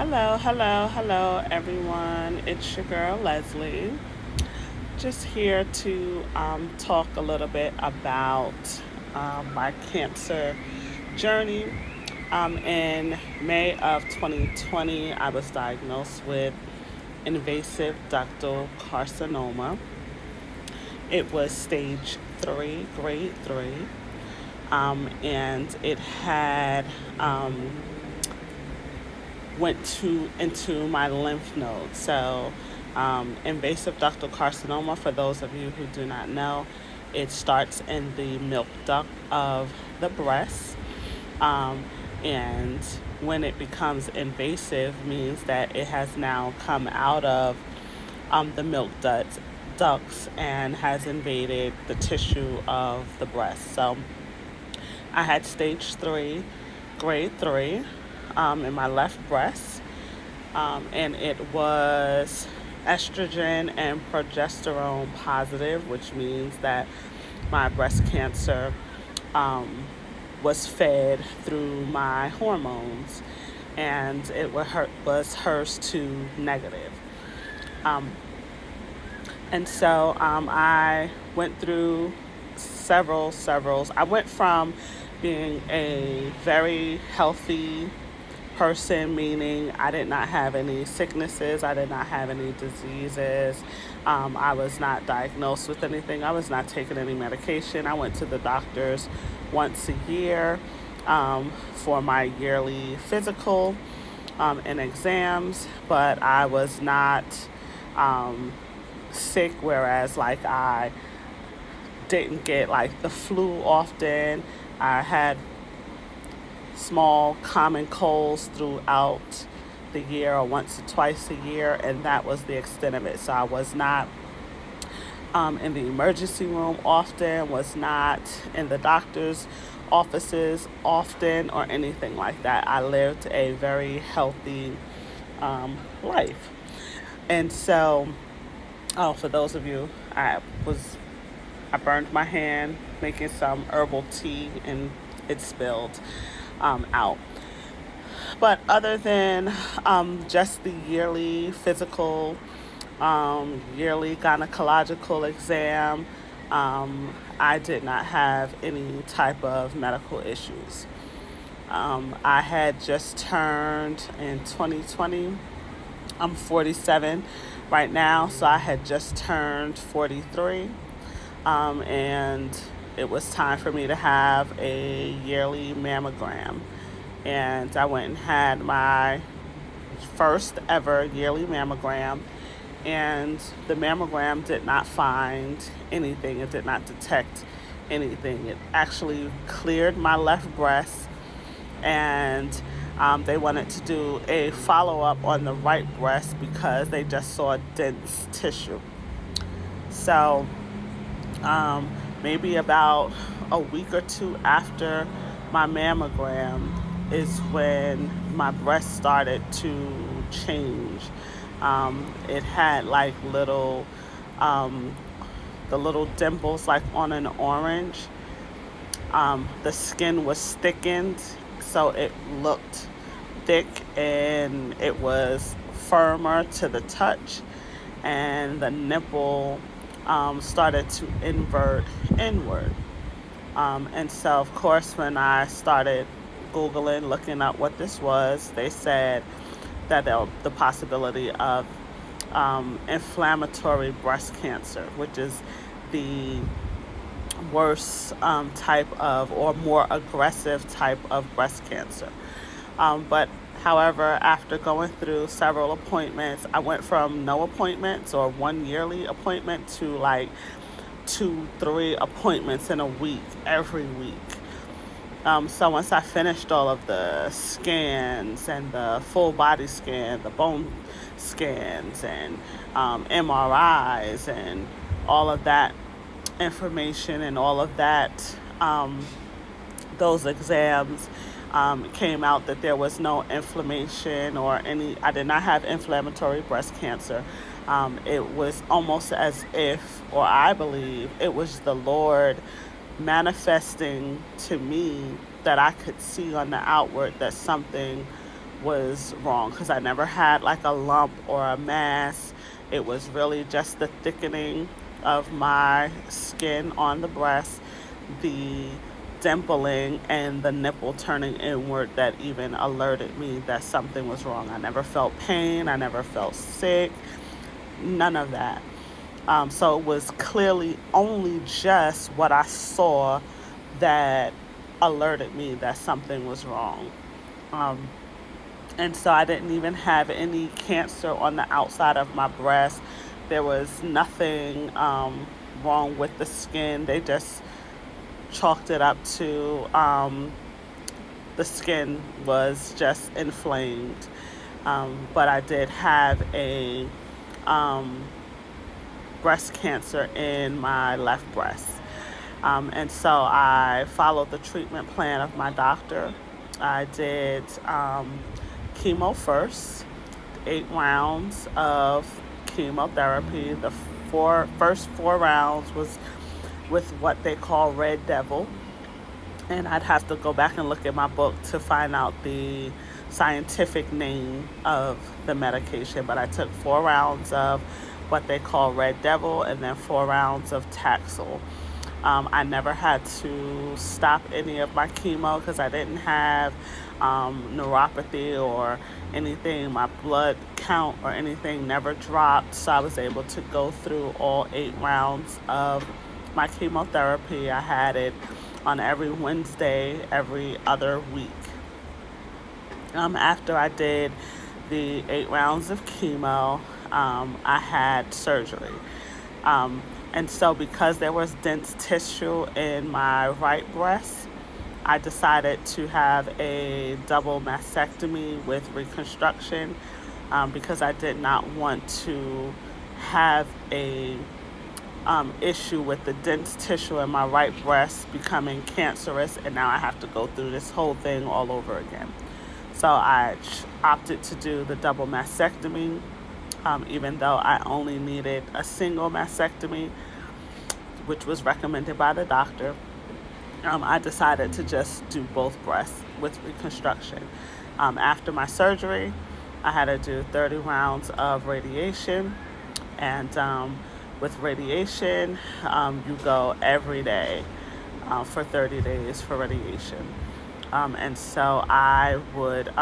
Hello, everyone. It's your girl Leslie. Just here to talk a little bit about my cancer journey. In May of 2020, I was diagnosed with invasive ductal carcinoma. It was stage 3, grade 3, and it had went to into my lymph nodes. So, invasive ductal carcinoma, for those of you who do not know, it starts in the milk duct of the breast, um, and when it becomes invasive, means that it has now come out of the ducts and has invaded the tissue of the breast. So, I had stage 3, grade 3, in my left breast, and it was estrogen and progesterone positive, which means that my breast cancer um, was fed through my hormones, and it was HERS2 negative. Um, and so I went through several. I went from being a very healthy person, meaning I did not have any sicknesses, I did not have any diseases, I was not diagnosed with anything, I was not taking any medication. I went to the doctors once a year for my yearly physical and exams, but I was not um, sick, whereas like I didn't get like the flu often. I had small common colds throughout the year, or once or twice a year, and that was the extent of it. So I was not in the emergency room often, was not in the doctor's offices often, or anything like that. I lived a very healthy life. And so, oh, for those of you, I burned my hand making some herbal tea, and it spilled out. But other than just the yearly physical, yearly gynecological exam, I did not have any type of medical issues. I had just turned in 2020. I'm 47 right now, so I had just turned 43, and it was time for me to have a yearly mammogram. And I went and had my first ever yearly mammogram, and the mammogram did not find anything. It did not detect anything. It actually cleared my left breast, and they wanted to do a follow up on the right breast because they just saw dense tissue. So, maybe about a week or two after my mammogram is when my breast started to change. It had like um, the little dimples like on an orange. The skin was thickened, so it looked thick, and it was firmer to the touch, and the nipple started to invert inward. And so, of course, when I started Googling, looking up what this was, they said that the possibility of inflammatory breast cancer, which is the worse type of, or more aggressive type of breast cancer. But however, after going through several appointments, I went from no appointments or one yearly appointment to like two, three appointments in a week, every week. So once I finished all of the scans and the full body scan, the bone scans, and MRIs, and all of that information, and all of that, those exams, came out that there was no inflammation or any, I did not have inflammatory breast cancer. It was almost as if, or I believe, it was the Lord manifesting to me that I could see on the outward that something was wrong, because I never had like a lump or a mass. It was really just the thickening of my skin on the breast, the dimpling, and the nipple turning inward that even alerted me that something was wrong. I never felt pain, I never felt sick, none of that. So it was clearly only just what I saw that alerted me that something was wrong. Um, and so I didn't even have any cancer on the outside of my breast. There was nothing wrong with the skin. They just chalked it up to the skin was just inflamed. But I did have a um, breast cancer in my left breast. And so I followed the treatment plan of my doctor. I did chemo first, 8 rounds of chemotherapy. The first 4 rounds was with what they call Red Devil. And I'd have to go back and look at my book to find out the scientific name of the medication. But I took 4 rounds of what they call Red Devil and then 4 rounds of Taxol. I never had to stop any of my chemo because I didn't have neuropathy or anything. My blood count or anything never dropped, so I was able to go through all 8 rounds of my chemotherapy. I had it on every Wednesday, every other week. After I did the 8 rounds of chemo, I had surgery. Um, and so, because there was dense tissue in my right breast, I decided to have a double mastectomy with reconstruction, because I did not want to have a issue with the dense tissue in my right breast becoming cancerous, and now I have to go through this whole thing all over again. So I opted to do the double mastectomy, even though I only needed a single mastectomy, which was recommended by the doctor. I decided to just do both breasts with reconstruction. After my surgery, I had to do 30 rounds of radiation, and with radiation, you go every day for 30 days for radiation. And so I would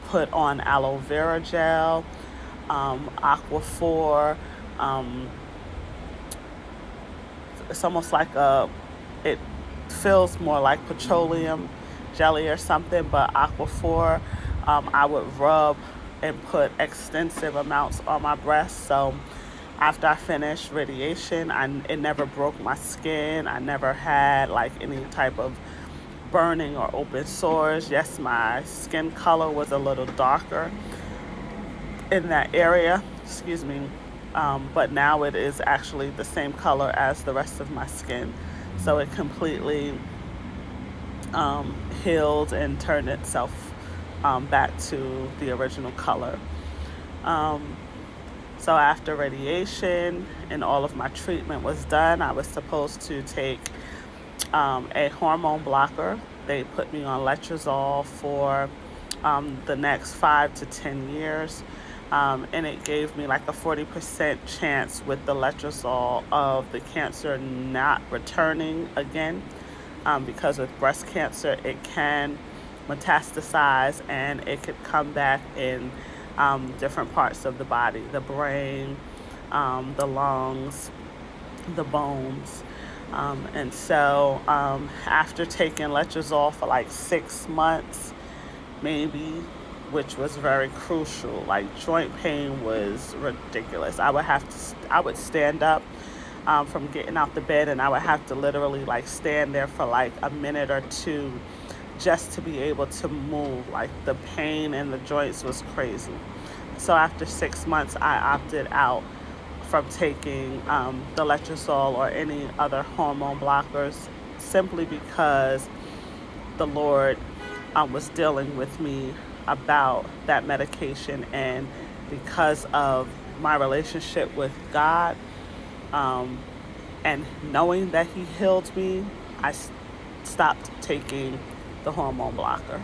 put on aloe vera gel, Aquaphor. Um, it's almost like it feels more like petroleum jelly or something, but Aquaphor, I would rub and put extensive amounts on my breast. So after I finished radiation, it never broke my skin. I never had like any type of burning or open sores. Yes, my skin color was a little darker in that area, excuse me, but now it is actually the same color as the rest of my skin. So it completely healed and turned itself back to the original color. Um, so after radiation and all of my treatment was done, I was supposed to take a hormone blocker. They put me on letrozole for the next 5 to 10 years. And it gave me like a 40% chance with the letrozole of the cancer not returning again. Because with breast cancer, it can metastasize and it could come back in different parts of the body, the brain, the lungs, the bones. And so after taking letrozole for like 6 months, maybe, which was very crucial, like joint pain was ridiculous. I would stand up from getting out the bed, and I would have to literally like stand there for like a minute or two just to be able to move. Like the pain in the joints was crazy. So after 6 months, I opted out from taking the letrozole or any other hormone blockers, simply because the Lord was dealing with me about that medication, and because of my relationship with God, and knowing that He healed me, I stopped taking the hormone blocker.